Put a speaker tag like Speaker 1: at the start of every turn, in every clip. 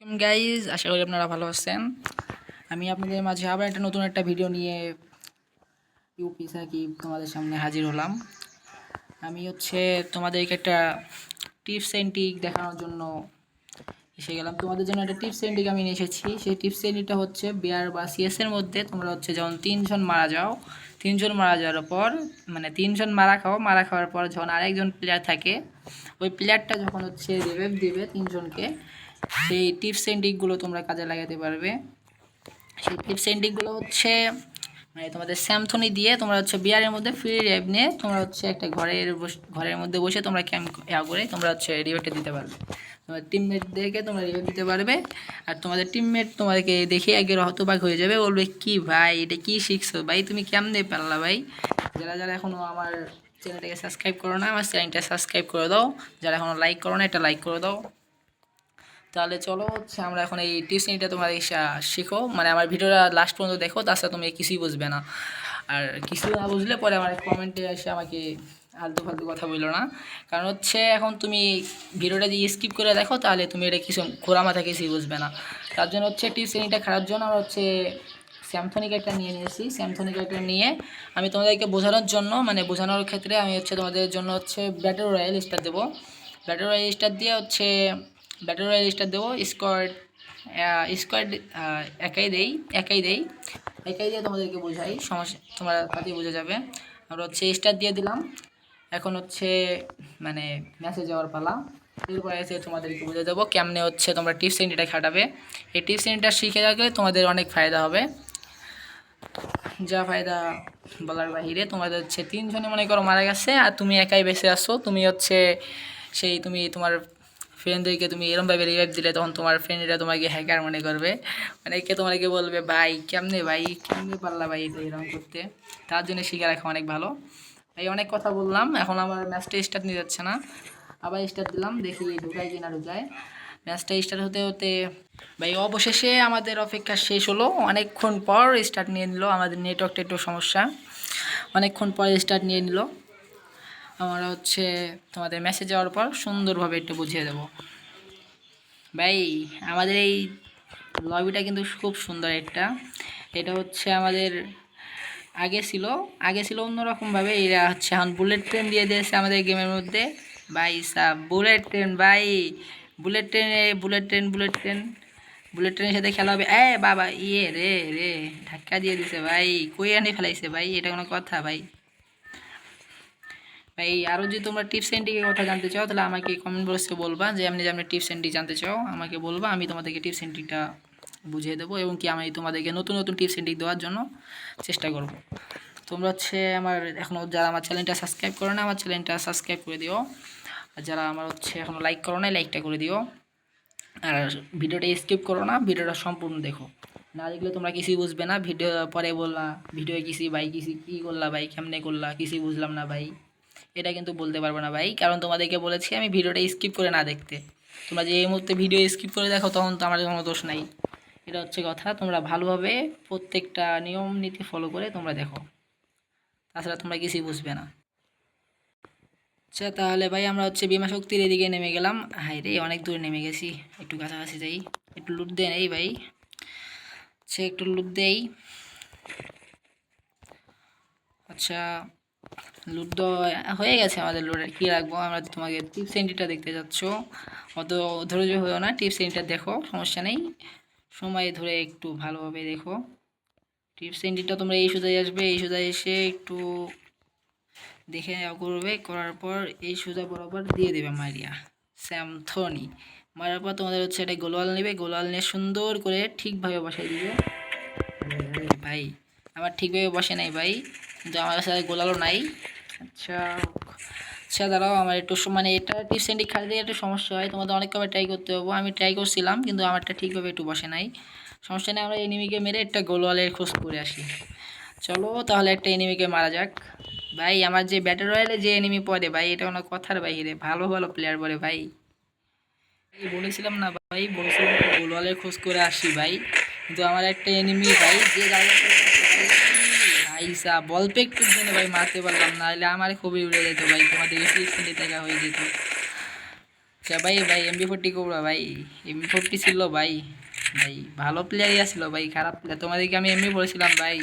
Speaker 1: Guys, আশা করি আপনারা ভালো আছেন। আমি আপনাদের মাঝে আবার নতুন একটা ভিডিও নিয়ে ইউপি সাকিব তোমাদের সামনে হাজির হলাম। আমি তোমাদেরকে একটা টিপস অ্যান্ড ট্রিক দেখানোর জন্য এসে গেলাম। তোমাদের জন্য একটা টিপস অ্যান্ড ট্রিক আমি নিয়ে এসেছি। সেই টিপস অ্যান্ড ট্রিকটা হচ্ছে বিআর বা সিএসের মধ্যে তোমরা যখন তিনজন মারা যাও, তিনজন মারা যাওয়ার পর মানে তিনজন মারা খাওয়ার পর যখন আরেকজন প্লেয়ার থাকে, ওই প্লেয়ারটা যখন রিভাইভ দিবে তিনজনকে, সেই টিপস অ্যান্ড ট্রিকগুলো তোমরা কাজে লাগাতে পারবে। সেই টিপস অ্যান্ড ট্রিকগুলো মানে তোমাদের স্যামথনি দিয়ে তোমরা বিয়ারের মধ্যে ফ্রি রিভাইভ নিয়ে তোমরা একটা ঘরের মধ্যে বসে তোমরা ক্যাম্প করে তোমরা রিভাইভটা দিতে পারবে। তোমার টিমমেটদেরকে তোমরা রিভাইভ দিতে পারবে। আর তোমাদের টিমমেট তোমাদেরকে দেখে আগে হতবাক হয়ে যাবে, বলবে কি ভাই এটা কি শিখছো ভাই, তুমি কেমনে পারলা ভাই। যারা যারা এখনও আমার চ্যানেলটাকে সাবস্ক্রাইব করো না, আমার চ্যানেলটা সাবস্ক্রাইব করে দাও। যারা এখনও লাইক করো না, একটা লাইক করে দাও। তাহলে চলো আমরা এখন এই টিউশনিটা তোমরা শিখো, মানে আমার ভিডিওটা লাস্ট পর্যন্ত দেখো, তাছাড়া তুমি কিছুই বুঝবে না। আর কিছু না বুঝলে পরে আমার কমেন্টে এসে আমাকে আলতু ফালতু কথা বললো না। কারণ এখন তুমি ভিডিওটা যদি স্কিপ করে দেখো তাহলে তুমি এটা কিছু ঘোরা মাথা কিছুই বুঝবে না। তার জন্য টিউশনিটা খেলার জন্য আমরা স্যামথনিক একটা নিয়ে নিয়েছি। স্যামথনিক একটা নিয়ে আমি তোমাদেরকে বোঝানোর জন্য, মানে বোঝানোর ক্ষেত্রে আমি তোমাদের জন্য ব্যাটল রয়্যাল স্টার দেবো। ব্যাটল রয়্যাল স্টার দিয়ে ব্যাটল রয়্যাল স্টার দেবো। স্কোয়াড স্কোয়াড একাই দিয়ে তোমাদেরকে বোঝাই, সমস্যা তোমরা তাতেই বোঝা যাবে। আমরা স্টার দিয়ে দিলাম। এখন মানে ম্যাসেজ যাওয়ার পালা। এরপরে তোমাদেরকে বুঝে দেবো কেমনে তোমরা টিপস এন্ট্রিটা খাটাবে। এই টিপস এন্ট্রিটা শিখে রাখলে তোমাদের অনেক ফায়দা হবে, যা ফায়দা বলার বাহিরে। তোমাদের তিনজনে মনে করো মারা গেছে আর তুমি একাই বেঁচে আসো। তুমি তুমি তোমার ফ্রেন্ডদেরকে তুমি এরমভাবে রিভাইভ দিলে তখন তোমার ফ্রেন্ডরা তোমাকে হ্যাকার মনে করবে। অনেকে তোমাকে বলবে ভাই কেমনে পারলা ভাই এটা এরকম করতে। তার জন্য শিখে রাখা অনেক ভালো। ভাই অনেক কথা বললাম, এখন আমার ম্যাচটা স্টার্ট নিয়ে যাচ্ছে না। আবার স্টার্ট দিলাম, দেখি ঢুকায় কিনা ঢুকায়। ম্যাচটা স্টার্ট হতে হতে ভাই অবশেষে আমাদের অপেক্ষা শেষ হলো। অনেকক্ষণ পর স্টার্ট নিয়ে নিল, আমাদের নেটওয়ার্কটা একটু সমস্যা, অনেকক্ষণ পর স্টার্ট নিয়ে নিল। আমরা তোমাদের মেসেজ যাওয়ার পর সুন্দরভাবে একটু বুঝিয়ে দেব। ভাই আমাদের এই লবিটা কিন্তু খুব সুন্দর একটা। এটা আমাদের আগে ছিল অন্যরকমভাবে। এরা এখন বুলেট ট্রেন দিয়ে দিয়েছে আমাদের গেমের মধ্যে। ভাই সাব বুলেট ট্রেন, ভাই বুলেট ট্রেনের সাথে খেলা হবে। বাবা রে ধাক্কা দিয়ে দিছে ভাই, কই আনি ফেলাইছে ভাই, এটা কোনো কথা ভাই। ভাই আরও যদি তোমরা টিপস অ্যান্ড ট্রিকের কথা জানতে চাও তাহলে আমাকে কমেন্ট বক্সে বলবা যে আপনি টিপস অ্যান্ড ট্রিক জানতে চাও, আমাকে বলবা, আমি তোমাদেরকে টিপস অ্যান্ড ট্রিকটা বুঝিয়ে দেবো এবং আমি তোমাদেরকে নতুন নতুন টিপস অ্যান্ড ট্রিক দেওয়ার জন্য চেষ্টা করব। তোমরা এখনও যারা আমার চ্যানেলটা সাবস্ক্রাইব করো না, আমার চ্যানেলটা সাবস্ক্রাইব করে দিও। আর যারা আমার এখনও লাইক করো না, লাইকটা করে দিও। আর ভিডিওটা স্কিপ করো না, ভিডিওটা সম্পূর্ণ দেখো। না দেখলে তোমরা কিছুই বুঝবে না। ভিডিও পরে বললা ভিডিও কী করলা ভাই, কেমনে করলা, কিছুই বুঝলাম না ভাই, এটা কিন্তু বলতে পারবো না ভাই। কারণ তোমাদেরকে বলেছি আমি ভিডিওটা স্কিপ করে না দেখতে। তোমরা যে এই মুহূর্তে ভিডিও স্কিপ করে দেখো তখন তো আমার কোনো দোষ নাই। এটা কথা, তোমরা ভালোভাবে প্রত্যেকটা নিয়ম নীতি ফলো করে তোমরা দেখো, তাছাড়া তোমরা কিছুই বুঝবে না। আচ্ছা তাহলে ভাই আমরা বিমা শক্তির এদিকে নেমে গেলাম। হাই রে অনেক দূরে নেমে গেছি, একটু কাছাকাছি যাই, একটু লুট দেন এই ভাই। একটু লুট দেই। আচ্ছা লুট হয়ে গেছে আমাদের, লুটের কী রাখবো আমরা। তোমাকে টিপস এন্ট্রিটা দেখতে যাচ্ছ, অত ধৈর্য হয়েও না, টিপস এন্ট্রিটা দেখো, সমস্যা নেই, সময় ধরে একটু ভালোভাবে দেখো। টিপস এন্ট্রিটা তোমরা এই সোজাই আসবে, এই সোজায় এসে একটু দেখে করবে, করার পর এই সোজা বরাবর দিয়ে দেবে মারিয়া স্যামথনি। মারার পর তোমাদের এটা গোলওয়াল নেবে, গোলওয়াল নিয়ে সুন্দর করে ঠিকভাবে বসাই দিবে। ভাই আমার ঠিকভাবে বসে নাই ভাই, কিন্তু আমার কাছে গোলালও নাই। আচ্ছা দাঁড়াও আমার একটু মানে এটা টিপস এন্ড ট্রিক খালি একটু সমস্যা হয়, তোমাদের অনেক কবে ট্রাই করতে হবে। আমি ট্রাই করছিলাম কিন্তু আমারটা ঠিকভাবে একটু বসে নাই, সমস্যা নেই। আমরা এনিমিকে মেরে একটা গোলওয়ালের খোঁজ করে আসি। চলো তাহলে একটা এনিমিকে মারা যাক। ভাই আমার যে ব্যাটল রয়্যালে যে এনিমি পড়ে ভাই, এটা কোনো কথার বাইরে, ভালো ভালো প্লেয়ার পড়ে ভাই। বলেছিলাম না ভাই, বলেছিলাম গোলওয়ালের খোঁজ করে আসি ভাই, কিন্তু আমার একটা এনিমি ভাই যে ভাই বল পে একটু জন্য ভাই মারতে পারলাম না, হলে আমার খুবই উড়ে যেত ভাই, তোমাদের দেখা হয়ে যেত। আচ্ছা ভাই ভাই MP40 কোবরা ভাই, MP40 ছিল ভাই, ভাই ভালো প্লেয়ারই আসছিল ভাই, খারাপ প্লেয়ার তোমাদেরকে আমি এমনি বলেছিলাম ভাই।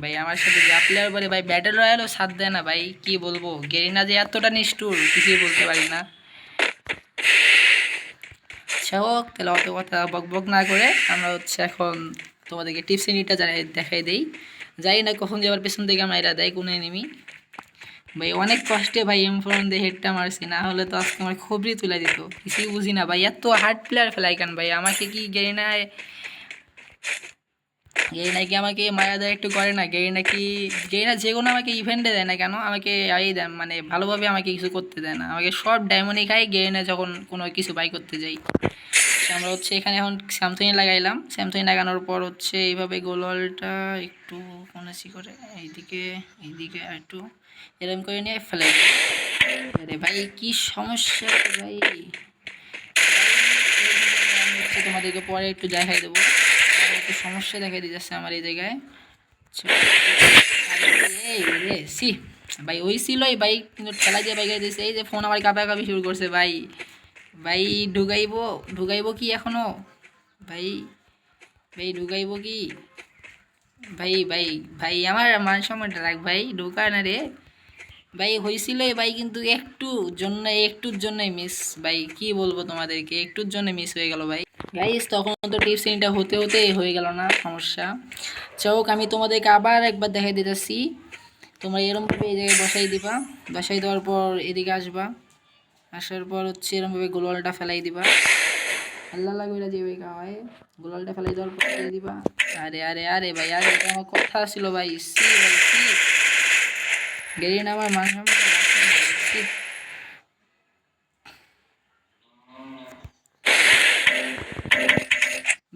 Speaker 1: ভাই আমার সাথে যা প্লেয়ার বলে ভাই, ব্যাটেল রয়্যালও সাথ দেয় না ভাই, কি বলবো, গেরিনা যে এতটা নিষ্ঠুর কিছুই বলতে পারি না। আচ্ছা হোক, তাহলে অত কথা বক বক না করে আমরা হচ্ছে এখন তোমাদেরকে টিপস ইউনিটটা জানাই দেখাই দেই। যাই না কখন যে আবার পেছন থেকে আমরা এটা দেয় কোনো এনিমি। ভাই অনেক কষ্টে ভাই M4 দিয়ে হেডটা মারছি, না হলে তো আজকে আমার খবরই তুলে দিত। কিছুই বুঝি না ভাই, এত হার্ড প্লেয়ার ফেলাই কেন ভাই, আমাকে কি গেরিনায়, গেরিনা কি আমাকে মায়া দেয় একটু করে না, গেরিনা যে কোনো আমাকে ইভেন্টে দেয় না কেন, আমাকে এই দেয় মানে ভালোভাবে আমাকে কিছু করতে দেয় না, আমাকে সব ডায়মন্ডই খাই গেরিনা যখন কোনো কিছু বাই করতে যাই। আমরা হচ্ছে এখানে এখন স্যামসুং লাগাইলাম, স্যামসুং লাগানোর পর হচ্ছে এইভাবে গোলওয়ালটা একটু কনেছি করে এইদিকে এইদিকে আর একটু এরকম করে নিয়ে ফেলে দিই। আরে ভাই কি সমস্যা ভাই, আমি হচ্ছে তোমাদেরকে পরে একটু দেখাই দেবো, একটু সমস্যা দেখা দিতেছে আমার এই জায়গায়। আচ্ছা, এই রে সি ভাই ওই ছিলই ভাই, কিন্তু ঠেলা দিয়ে বাইক দিয়েছে, এই যে ফোন আমার কাঁপাকাঁপি শুরু করছে ভাই। ভাই ঢুকাইবো ঢুকাইবো কি এখনো ভাই, ভাই ঢুকাইবো কি ভাই, ভাই ভাই আমার মান সম্মানটা রাখ ভাই, ঢুকা না রে ভাই, হয়েছিলই ভাই কিন্তু একটুর জন্যই মিস ভাই, কি বলবো তোমাদেরকে, একটুর জন্য মিস হয়ে গেল ভাই। গাইস তখন তো টিপস ইনটা হতে হতে হয়ে গেল না, সমস্যা। চোখ আমি তোমাদেরকে আবার একবার দেখাই দিতেছি, তোমরা এরমভাবে এই জায়গায় বসাই দিবা, বসাই দেওয়ার পর এদিকে আসবা, আসার পর হচ্ছে এরমভাবে গোলওয়ালটা ফেলাই দিবা, আল্লাহ লাগবে যে ভাই খাওয়ায়, গোলওয়ালটা ফেলাই দেওয়ার পর দিয়ে দিবা। আরে আরে আরে ভাই, আরে এটা আমার কথা ছিল ভাই, সি ভাই সি, গেরিনা আমার মান সম্মান রাখে না ভাই, সি।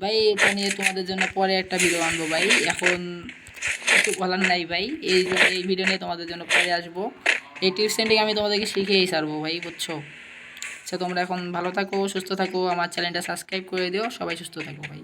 Speaker 1: ভাই এটা নিয়ে তোমাদের জন্য পরে একটা ভিডিও আনবো ভাই, এখন কিছু বলার নাই ভাই, এই ভিডিও নিয়ে তোমাদের জন্য পরে আসবো। এই টিপস সেন্ডিং আমি তোমাদেরকে শিখেই ছাড়বো ভাই, বুঝছো। আচ্ছা তোমরা এখন ভালো থাকো, সুস্থ থাকো, আমার চ্যানেলটা সাবস্ক্রাইব করে দিও, সবাই সুস্থ থাকো ভাই।